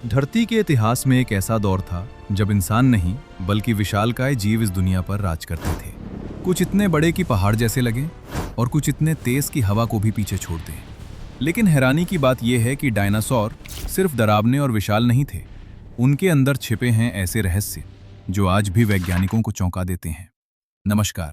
धरती के इतिहास में एक ऐसा दौर था जब इंसान नहीं बल्कि विशालकाय जीव इस दुनिया पर राज करते थे। कुछ इतने बड़े कि पहाड़ जैसे लगे और कुछ इतने तेज कि हवा को भी पीछे छोड़ दें। लेकिन हैरानी की बात यह है कि डायनासोर सिर्फ डरावने और विशाल नहीं थे। उनके अंदर छिपे हैं ऐसे रहस्य जो आज भी वैज्ञानिकों को चौंका देते हैं। नमस्कार,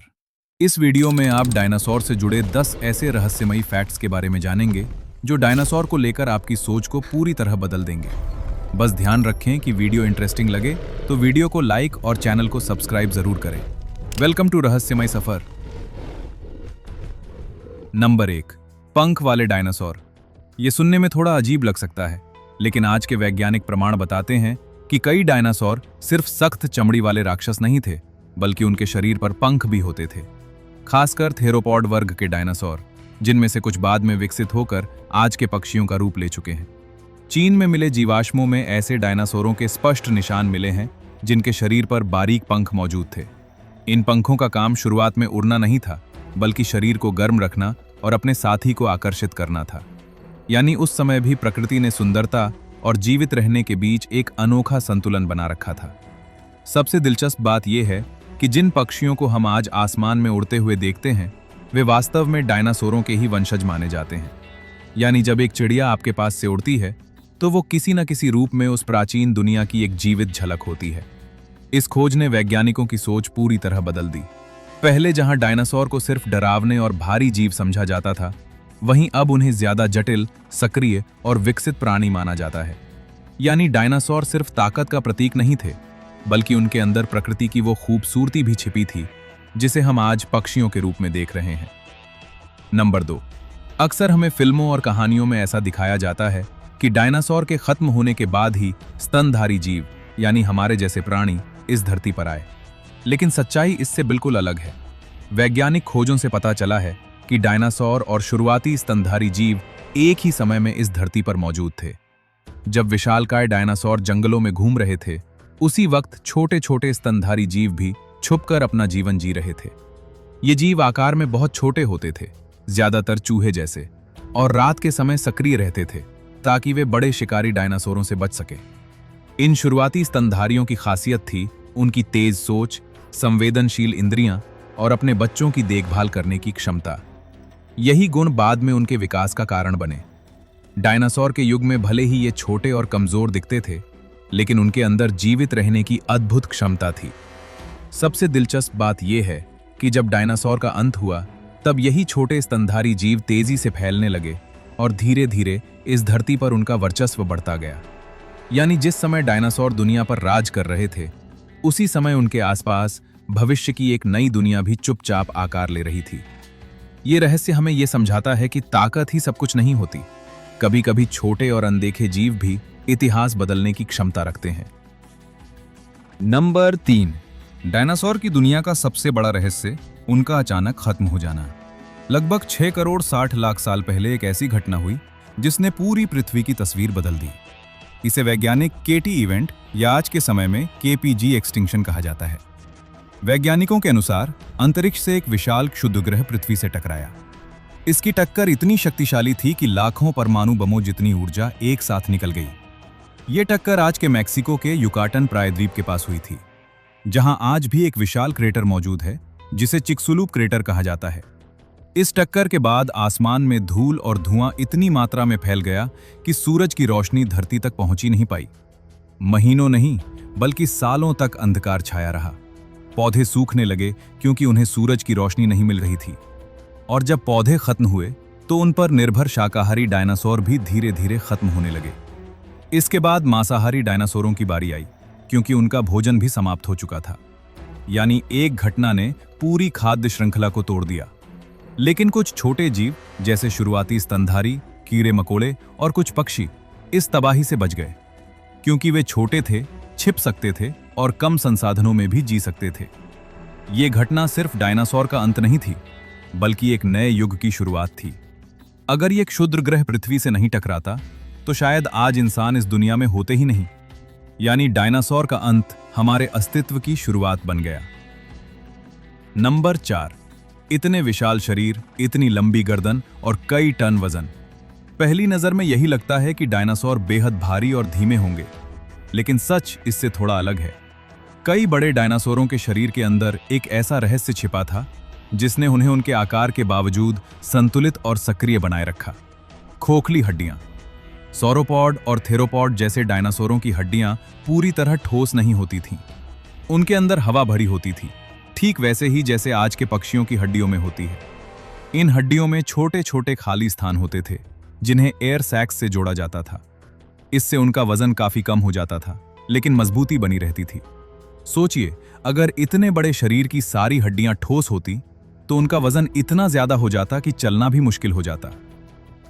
इस वीडियो में आप डायनासोर से जुड़े 10 ऐसे रहस्यमयी फैक्ट्स के बारे में जानेंगे जो डायनासोर को लेकर आपकी सोच को पूरी तरह बदल देंगे। बस ध्यान रखें कि वीडियो इंटरेस्टिंग लगे तो वीडियो को लाइक और चैनल को सब्सक्राइब जरूर करें। वेलकम टू रहस्यमय सफर। नंबर 1, पंख वाले डायनासोर। ये सुनने में थोड़ा अजीब लग सकता है, लेकिन आज के वैज्ञानिक प्रमाण बताते हैं कि कई डायनासोर सिर्फ सख्त चमड़ी वाले राक्षस नहीं थे, बल्कि उनके शरीर पर पंख भी होते थे। खासकर थेरोपॉड वर्ग के डायनासोर, जिनमें से कुछ बाद में विकसित होकर आज के पक्षियों का रूप ले चुके हैं। चीन में मिले जीवाश्मों में ऐसे डायनासोरों के स्पष्ट निशान मिले हैं जिनके शरीर पर बारीक पंख मौजूद थे। इन पंखों का काम शुरुआत में उड़ना नहीं था, बल्कि शरीर को गर्म रखना और अपने साथी को आकर्षित करना था। यानी उस समय भी प्रकृति ने सुंदरता और जीवित रहने के बीच एक अनोखा संतुलन बना रखा था। सबसे दिलचस्प बात यह है कि जिन पक्षियों को हम आज आसमान में उड़ते हुए देखते हैं, वे वास्तव में डायनासोरों के ही वंशज माने जाते हैं। यानी जब एक चिड़िया आपके पास से उड़ती है तो वो किसी न किसी रूप में उस प्राचीन दुनिया की एक जीवित झलक होती है। इस खोज ने वैज्ञानिकों की सोच पूरी तरह बदल दी। पहले जहां डायनासोर को सिर्फ डरावने और भारी जीव समझा जाता था, वहीं अब उन्हें ज्यादा जटिल, सक्रिय और विकसित प्राणी माना जाता है। यानी डायनासोर सिर्फ ताकत का प्रतीक नहीं थे, बल्कि उनके अंदर प्रकृति की वो खूबसूरती भी छिपी थी जिसे हम आज पक्षियों के रूप में देख रहे हैं। नंबर 2, अक्सर हमें फिल्मों और कहानियों में ऐसा दिखाया जाता है कि डायनासोर के खत्म होने के बाद ही स्तनधारी जीव, यानी हमारे जैसे प्राणी, इस धरती पर आए। लेकिन सच्चाई इससे बिल्कुल अलग है। वैज्ञानिक खोजों से पता चला है कि डायनासोर और शुरुआती स्तनधारी जीव एक ही समय में इस धरती पर मौजूद थे। जब विशालकाय डायनासोर जंगलों में घूम रहे थे, उसी वक्त छोटे छोटे स्तनधारी जीव भी छुपकर अपना जीवन जी रहे थे। ये जीव आकार में बहुत छोटे होते थे, ज्यादातर चूहे जैसे, और रात के समय सक्रिय रहते थे ताकि वे बड़े शिकारी डायनासोरों से बच सके। इन शुरुआती स्तनधारियों की खासियत थी उनकी तेज सोच, संवेदनशील इंद्रियां और अपने बच्चों की देखभाल करने की क्षमता। यही गुण बाद में उनके विकास का कारण बने। डायनासोर के युग में भले ही ये छोटे और कमजोर दिखते थे, लेकिन उनके अंदर जीवित रहने की अद्भुत क्षमता थी। सबसे दिलचस्प बात यह है कि जब डायनासोर का अंत हुआ, तब यही छोटे स्तनधारी जीव तेजी से फैलने लगे और धीरे धीरे इस धरती पर उनका वर्चस्व बढ़ता गया। यानी जिस समय डायनासोर दुनिया पर राज कर रहे थे, उसी समय उनके आसपास भविष्य की एक नई दुनिया भी चुपचाप आकार ले रही थी। ये रहस्य हमें यह समझाता है कि ताकत ही सब कुछ नहीं होती। कभी कभी छोटे और अनदेखे जीव भी इतिहास बदलने की क्षमता रखते हैं। नंबर 3, डायनासोर की दुनिया का सबसे बड़ा रहस्य उनका अचानक खत्म हो जाना। लगभग 6 करोड़ 60 लाख साल पहले एक ऐसी घटना हुई जिसने पूरी पृथ्वी की तस्वीर बदल दी। इसे वैज्ञानिक केटी इवेंट या आज के समय में केपीजी एक्सटिंक्शन कहा जाता है। वैज्ञानिकों के अनुसार अंतरिक्ष से एक विशाल क्षुद्रग्रह पृथ्वी से टकराया। इसकी टक्कर इतनी शक्तिशाली थी कि लाखों परमाणु बमों जितनी ऊर्जा एक साथ निकल गई। ये टक्कर आज के मैक्सिको के युकाटन प्रायद्वीप के पास हुई थी, जहां आज भी एक विशाल क्रेटर मौजूद है जिसे चिक्सुलूप क्रेटर कहा जाता है। इस टक्कर के बाद आसमान में धूल और धुआं इतनी मात्रा में फैल गया कि सूरज की रोशनी धरती तक पहुंच ही नहीं पाई। महीनों नहीं, बल्कि सालों तक अंधकार छाया रहा। पौधे सूखने लगे क्योंकि उन्हें सूरज की रोशनी नहीं मिल रही थी, और जब पौधे खत्म हुए तो उन पर निर्भर शाकाहारी डायनासोर भी धीरे धीरे खत्म होने लगे। इसके बाद मांसाहारी डायनासोरों की बारी आई, क्योंकि उनका भोजन भी समाप्त हो चुका था। यानी एक घटना ने पूरी खाद्य श्रृंखला को तोड़ दिया। लेकिन कुछ छोटे जीव जैसे शुरुआती स्तनधारी, कीड़े मकोड़े और कुछ पक्षी इस तबाही से बच गए, क्योंकि वे छोटे थे, छिप सकते थे और कम संसाधनों में भी जी सकते थे। ये घटना सिर्फ डायनासोर का अंत नहीं थी, बल्कि एक नए युग की शुरुआत थी। अगर ये क्षुद्र ग्रह पृथ्वी से नहीं टकराता तो शायद आज इंसान इस दुनिया में होते ही नहीं। यानी डायनासोर का अंत हमारे अस्तित्व की शुरुआत बन गया। नंबर 4, इतने विशाल शरीर, इतनी लंबी गर्दन और कई टन वजन। पहली नजर में यही लगता है कि डायनासोर बेहद भारी और धीमे होंगे, लेकिन सच इससे थोड़ा अलग है। कई बड़े डायनासोरों के शरीर के अंदर एक ऐसा रहस्य छिपा था जिसने उन्हें उनके आकार के बावजूद संतुलित और सक्रिय बनाए रखा। खोखली हड्डियां। सौरोपॉड और थेरोपॉड जैसे डायनासोरों की हड्डियां पूरी तरह ठोस नहीं होती थीं। उनके अंदर हवा भरी होती थी, ठीक वैसे ही जैसे आज के पक्षियों की हड्डियों में होती है। इन हड्डियों में छोटे छोटे खाली स्थान होते थे जिन्हें एयर सैक्स से जोड़ा जाता था। इससे उनका वजन काफी कम हो जाता था, लेकिन मजबूती बनी रहती थी। सोचिए, अगर इतने बड़े शरीर की सारी हड्डियां ठोस होती तो उनका वजन इतना ज्यादा हो जाता कि चलना भी मुश्किल हो जाता।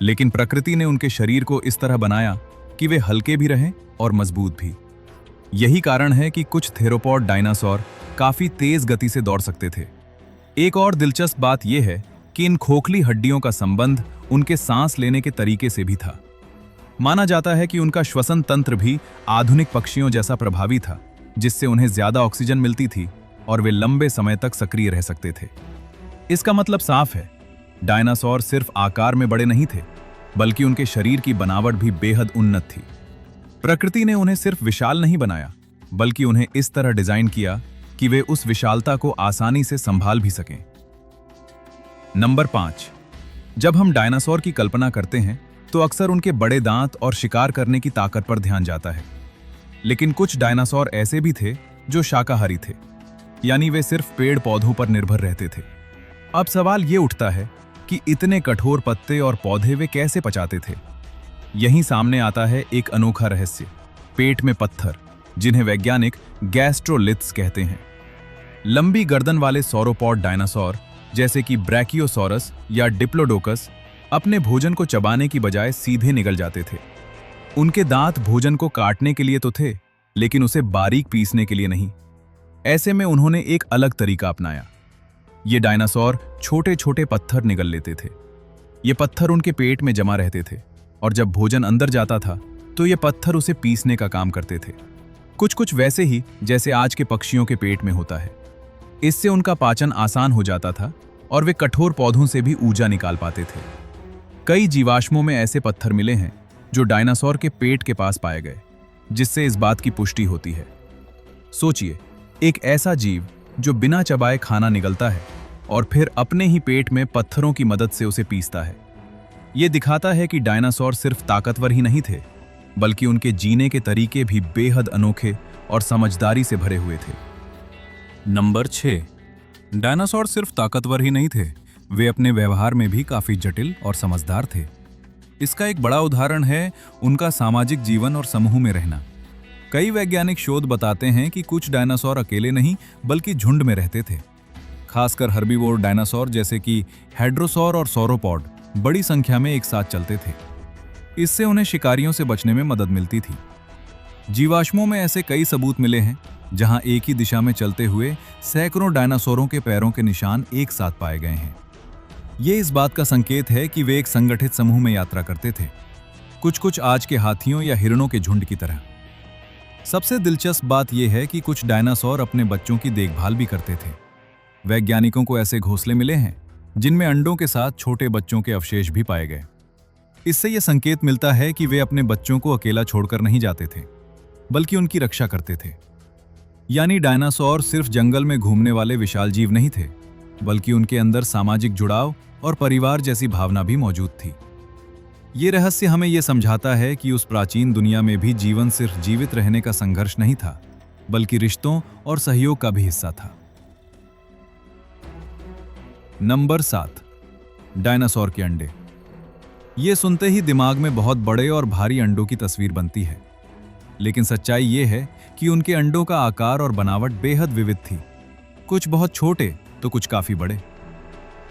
लेकिन प्रकृति ने उनके शरीर को इस तरह बनाया कि वे हल्के भी रहें और मजबूत भी। यही कारण है कि कुछ थेरोपॉड डायनासोर काफी तेज गति से दौड़ सकते थे। एक और दिलचस्प बात यह है कि इन खोखली हड्डियों का संबंध उनके सांस लेने के तरीके से भी था। माना जाता है कि उनका श्वसन तंत्र भी आधुनिक पक्षियों जैसा प्रभावी था, जिससे उन्हें ज्यादा ऑक्सीजन मिलती थी और वे लंबे समय तक सक्रिय रह सकते थे। इसका मतलब साफ है, डायनासोर सिर्फ आकार में बड़े नहीं थे, बल्कि उनके शरीर की बनावट भी बेहद उन्नत थी। प्रकृति ने उन्हें सिर्फ विशाल नहीं बनाया, बल्कि उन्हें इस तरह डिजाइन किया कि वे उस विशालता को आसानी से संभाल भी सकें। नंबर 5। जब हम डायनासोर की कल्पना करते हैं तो अक्सर उनके बड़े दांत और शिकार करने की ताकत पर ध्यान जाता है। लेकिन कुछ डायनासोर ऐसे भी थे जो शाकाहारी थे, यानी वे सिर्फ पेड़ पौधों पर निर्भर रहते थे। अब सवाल ये उठता है कि इतने कठोर पत्ते और पौधे वे कैसे पचाते थे। यहीं सामने आता है एक अनोखा रहस्य, पेट में पत्थर, जिन्हें वैज्ञानिक गैस्ट्रोलिथ्स कहते हैं। लंबी गर्दन वाले सौरोपॉड डायनासोर जैसे कि ब्रैकियोसॉरस या डिप्लोडोकस अपने भोजन को चबाने की बजाय सीधे निगल जाते थे। उनके दांत भोजन को काटने के लिए तो थे, लेकिन उसे बारीक पीसने के लिए नहीं। ऐसे में उन्होंने एक अलग तरीका अपनाया। ये डायनासोर छोटे छोटे पत्थर निगल लेते थे। ये पत्थर उनके पेट में जमा रहते थे और जब भोजन अंदर जाता था तो ये पत्थर उसे पीसने का काम करते थे, कुछ कुछ वैसे ही जैसे आज के पक्षियों के पेट में होता है। इससे उनका पाचन आसान हो जाता था और वे कठोर पौधों से भी ऊर्जा निकाल पाते थे। कई जीवाश्मों में ऐसे पत्थर मिले हैं जो डायनासोर के पेट के पास पाए गए, जिससे इस बात की पुष्टि होती है। सोचिए, एक ऐसा जीव जो बिना चबाए खाना निगलता है और फिर अपने ही पेट में पत्थरों की मदद से उसे पीसता है। यह दिखाता है कि डायनासोर सिर्फ ताकतवर ही नहीं थे, बल्कि उनके जीने के तरीके भी बेहद अनोखे और समझदारी से भरे हुए थे। नंबर 6। डायनासोर सिर्फ ताकतवर ही नहीं थे, वे अपने व्यवहार में भी काफी जटिल और समझदार थे। इसका एक बड़ा उदाहरण है उनका सामाजिक जीवन और समूह में रहना। कई वैज्ञानिक शोध बताते हैं कि कुछ डायनासोर अकेले नहीं बल्कि झुंड में रहते थे। खासकर हर्बीवोर डायनासोर जैसे कि हेड्रोसौर और सौरोपॉड बड़ी संख्या में एक साथ चलते थे। इससे उन्हें शिकारियों से बचने में मदद मिलती थी। जीवाश्मों में ऐसे कई सबूत मिले हैं जहां एक ही दिशा में चलते हुए सैकड़ों डायनासोरों के पैरों के निशान एक साथ पाए गए हैं। ये इस बात का संकेत है कि वे एक संगठित समूह में यात्रा करते थे, कुछ कुछ आज के हाथियों या हिरणों के झुंड की तरह। सबसे दिलचस्प बात यह है कि कुछ डायनासोर अपने बच्चों की देखभाल भी करते थे। वैज्ञानिकों को ऐसे घोंसले मिले हैं जिनमें अंडों के साथ छोटे बच्चों के अवशेष भी पाए गए। इससे यह संकेत मिलता है कि वे अपने बच्चों को अकेला छोड़कर नहीं जाते थे, बल्कि उनकी रक्षा करते थे। यानी डायनासोर सिर्फ जंगल में घूमने वाले विशाल जीव नहीं थे, बल्कि उनके अंदर सामाजिक जुड़ाव और परिवार जैसी भावना भी मौजूद थी। ये रहस्य हमें यह समझाता है कि उस प्राचीन दुनिया में भी जीवन सिर्फ जीवित रहने का संघर्ष नहीं था, बल्कि रिश्तों और सहयोग का भी हिस्सा था। नंबर 7। डायनासोर के अंडे। ये सुनते ही दिमाग में बहुत बड़े और भारी अंडों की तस्वीर बनती है, लेकिन सच्चाई ये है कि उनके अंडों का आकार और बनावट बेहद विविध थी। कुछ बहुत छोटे तो कुछ काफी बड़े।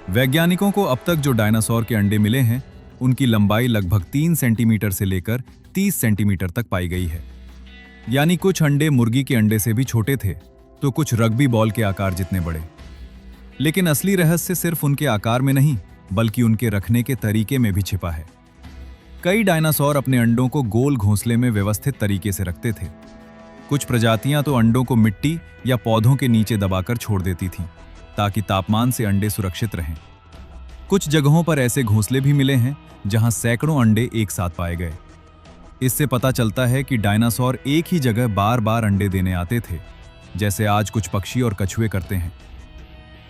वैज्ञानिकों को अब तक जो डायनासोर के अंडे मिले हैं, उनकी लंबाई लगभग 3 सेंटीमीटर से लेकर 30 सेंटीमीटर तक पाई गई है। यानी कुछ अंडे मुर्गी के अंडे से भी छोटे थे, तो कुछ रग्बी बॉल के आकार जितने बड़े। लेकिन असली रहस्य सिर्फ उनके आकार में नहीं, बल्कि उनके रखने के तरीके में भी छिपा है। कई डायनासोर अपने अंडों को गोल घोंसले में व्यवस्थित तरीके से रखते थे। कुछ प्रजातियां तो अंडों को मिट्टी या पौधों के नीचे दबाकर छोड़ देती थीं, ताकि तापमान से अंडे सुरक्षित रहें। कुछ जगहों पर ऐसे घोंसले भी मिले हैं जहां सैकड़ों अंडे एक साथ पाए गए। इससे पता चलता है कि डायनासोर एक ही जगह बार बार अंडे देने आते थे, जैसे आज कुछ पक्षी और कछुए करते हैं।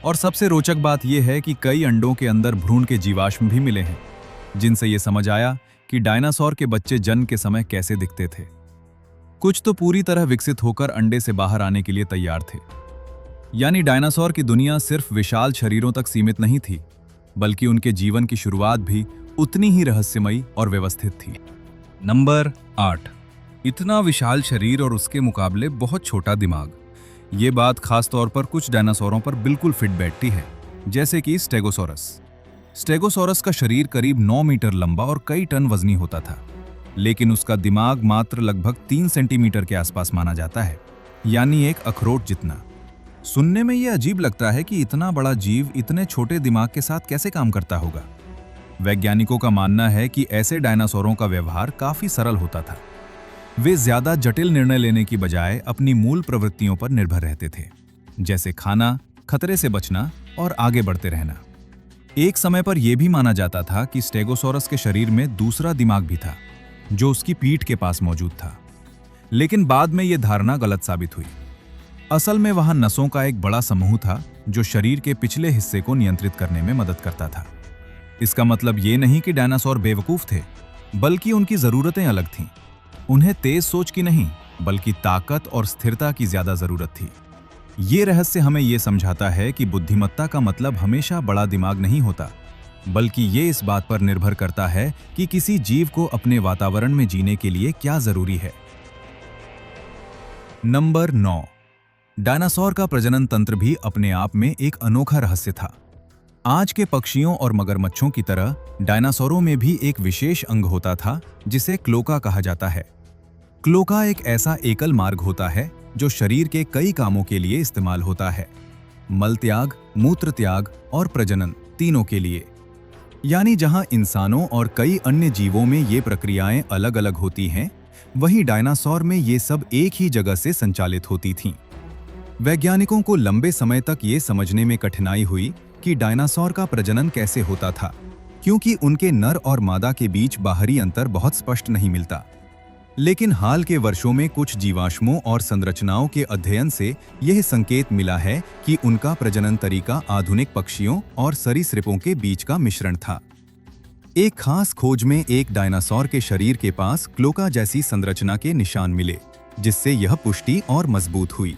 और सबसे रोचक बात यह है कि कई अंडों के अंदर भ्रूण के जीवाश्म भी मिले हैं, जिनसे यह समझ आया कि डायनासोर के बच्चे जन्म के समय कैसे दिखते थे। कुछ तो पूरी तरह विकसित होकर अंडे से बाहर आने के लिए तैयार थे। यानी डायनासोर की दुनिया सिर्फ विशाल शरीरों तक सीमित नहीं थी, बल्कि उनके जीवन की शुरुआत भी उतनी ही रहस्यमयी और व्यवस्थित थी। नंबर 8, इतना विशाल शरीर और उसके मुकाबले बहुत छोटा दिमाग। ये बात खास तौर पर कुछ डायनासोरों पर बिल्कुल फिट बैठती है, जैसे कि स्टेगोसोरस। स्टेगोसोरस का शरीर करीब 9 मीटर लंबा और कई टन वजनी होता था, लेकिन उसका दिमाग मात्र लगभग 3 सेंटीमीटर के आसपास माना जाता है, यानी एक अखरोट जितना। सुनने में यह अजीब लगता है कि इतना बड़ा जीव इतने छोटे दिमाग के साथ कैसे काम करता होगा। वैज्ञानिकों का मानना है कि ऐसे डायनासोरों का व्यवहार काफी सरल होता था। वे ज्यादा जटिल निर्णय लेने की बजाय अपनी मूल प्रवृत्तियों पर निर्भर रहते थे, जैसे खाना, खतरे से बचना और आगे बढ़ते रहना। एक समय पर यह भी माना जाता था कि स्टेगोसोरस के शरीर में दूसरा दिमाग भी था, जो उसकी पीठ के पास मौजूद था, लेकिन बाद में यह धारणा गलत साबित हुई। असल में वहां नसों का एक बड़ा समूह था जो शरीर के पिछले हिस्से को नियंत्रित करने में मदद करता था। इसका मतलब ये नहीं कि डायनासोर बेवकूफ थे, बल्कि उनकी जरूरतें अलग थीं। उन्हें तेज सोच की नहीं, बल्कि ताकत और स्थिरता की ज्यादा जरूरत थी। ये रहस्य हमें ये समझाता है कि बुद्धिमत्ता का मतलब हमेशा बड़ा दिमाग नहीं होता, बल्कि ये इस बात पर निर्भर करता है कि किसी जीव को अपने वातावरण में जीने के लिए क्या जरूरी है। नंबर 9, डायनासोर का प्रजनन तंत्र भी अपने आप में एक अनोखा रहस्य था। आज के पक्षियों और मगरमच्छों की तरह डायनासोरों में भी एक विशेष अंग होता था जिसे क्लोका कहा जाता है। क्लोका एक ऐसा एकल मार्ग होता है जो शरीर के कई कामों के लिए इस्तेमाल होता है, मल त्याग, मूत्र त्याग और प्रजनन तीनों के लिए। यानी जहां इंसानों और कई अन्य जीवों में ये प्रक्रियाएं अलग अलग होती हैं, वहीं डायनासोर में ये सब एक ही जगह से संचालित होती थीं। वैज्ञानिकों को लंबे समय तक ये समझने में कठिनाई हुई कि डायनासोर का प्रजनन कैसे होता था, क्योंकि उनके नर और मादा के बीच बाहरी अंतर बहुत स्पष्ट नहीं मिलता। लेकिन हाल के वर्षों में कुछ जीवाश्मों और संरचनाओं के अध्ययन से यह संकेत मिला है कि उनका प्रजनन तरीका आधुनिक पक्षियों और सरीसृपों के बीच का मिश्रण था। एक खास खोज में एक डायनासोर के शरीर के पास क्लोका जैसी संरचना के निशान मिले, जिससे यह पुष्टि और मजबूत हुई।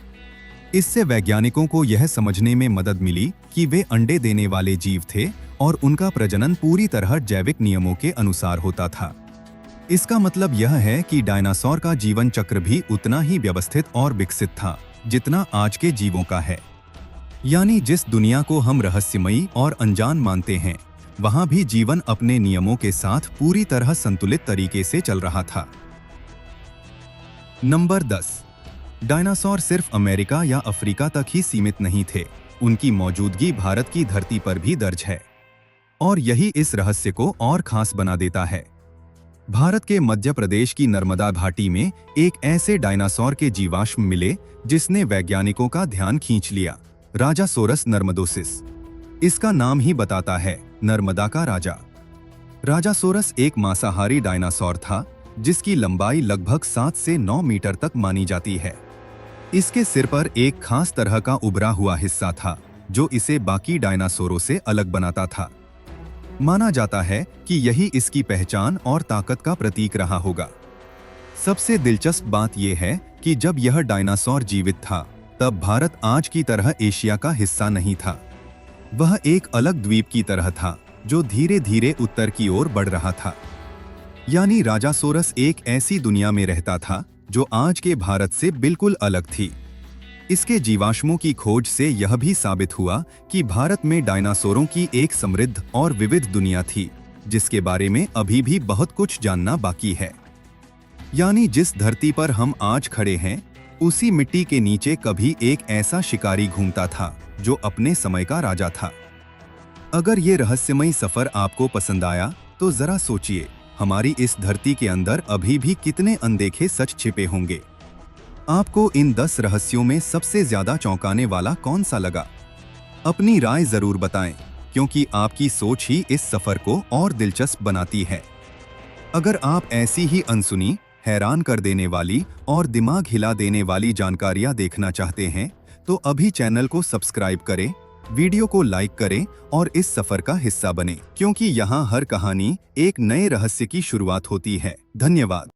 इससे वैज्ञानिकों को यह समझने में मदद मिली कि वे अंडे देने वाले जीव थे और उनका प्रजनन पूरी तरह जैविक नियमों के अनुसार होता था। इसका मतलब यह है कि डायनासोर का जीवन चक्र भी उतना ही व्यवस्थित और विकसित था जितना आज के जीवों का है। यानी जिस दुनिया को हम रहस्यमयी और अनजान मानते हैं, वहां भी जीवन अपने नियमों के साथ पूरी तरह संतुलित तरीके से चल रहा था। नंबर 10, डायनासोर सिर्फ अमेरिका या अफ्रीका तक ही सीमित नहीं थे। उनकी मौजूदगी भारत की धरती पर भी दर्ज है, और यही इस रहस्य को और खास बना देता है। भारत के मध्य प्रदेश की नर्मदा घाटी में एक ऐसे डायनासोर के जीवाश्म मिले जिसने वैज्ञानिकों का ध्यान खींच लिया, राजासोरस नर्मदोसिस। इसका नाम ही बताता है, नर्मदा का राजा। राजासोरस एक मांसाहारी डायनासोर था जिसकी लंबाई लगभग 7 से 9 मीटर तक मानी जाती है। इसके सिर पर एक खास तरह का उभरा हुआ हिस्सा था जो इसे बाकी डायनासोरों से अलग बनाता था। माना जाता है कि यही इसकी पहचान और ताकत का प्रतीक रहा होगा। सबसे दिलचस्प बात यह है कि जब यह डायनासोर जीवित था, तब भारत आज की तरह एशिया का हिस्सा नहीं था। वह एक अलग द्वीप की तरह था जो धीरे धीरे उत्तर की ओर बढ़ रहा था। यानी राजासोरस एक ऐसी दुनिया में रहता था जो आज के भारत से बिल्कुल अलग थी। इसके जीवाश्मों की खोज से यह भी साबित हुआ कि भारत में डायनासोरों की एक समृद्ध और विविध दुनिया थी, जिसके बारे में अभी भी बहुत कुछ जानना बाकी है। यानी जिस धरती पर हम आज खड़े हैं, उसी मिट्टी के नीचे कभी एक ऐसा शिकारी घूमता था जो अपने समय का राजा था। अगर ये रहस्यमयी सफर आपको पसंद आया तो जरा सोचिए, हमारी इस धरती के अंदर अभी भी कितने अनदेखे सच छिपे होंगे। आपको इन 10 रहस्यों में सबसे ज्यादा चौंकाने वाला कौन सा लगा? अपनी राय जरूर बताएं। क्योंकि आपकी सोच ही इस सफर को और दिलचस्प बनाती है। अगर आप ऐसी ही अनसुनी, हैरान कर देने वाली और दिमाग हिला देने वाली जानकारियां देखना चाहते हैं तो अभी चैनल को सब्सक्राइब करें, वीडियो को लाइक करें और इस सफर का हिस्सा बने, क्योंकि यहाँ हर कहानी एक नए रहस्य की शुरुआत होती है। धन्यवाद।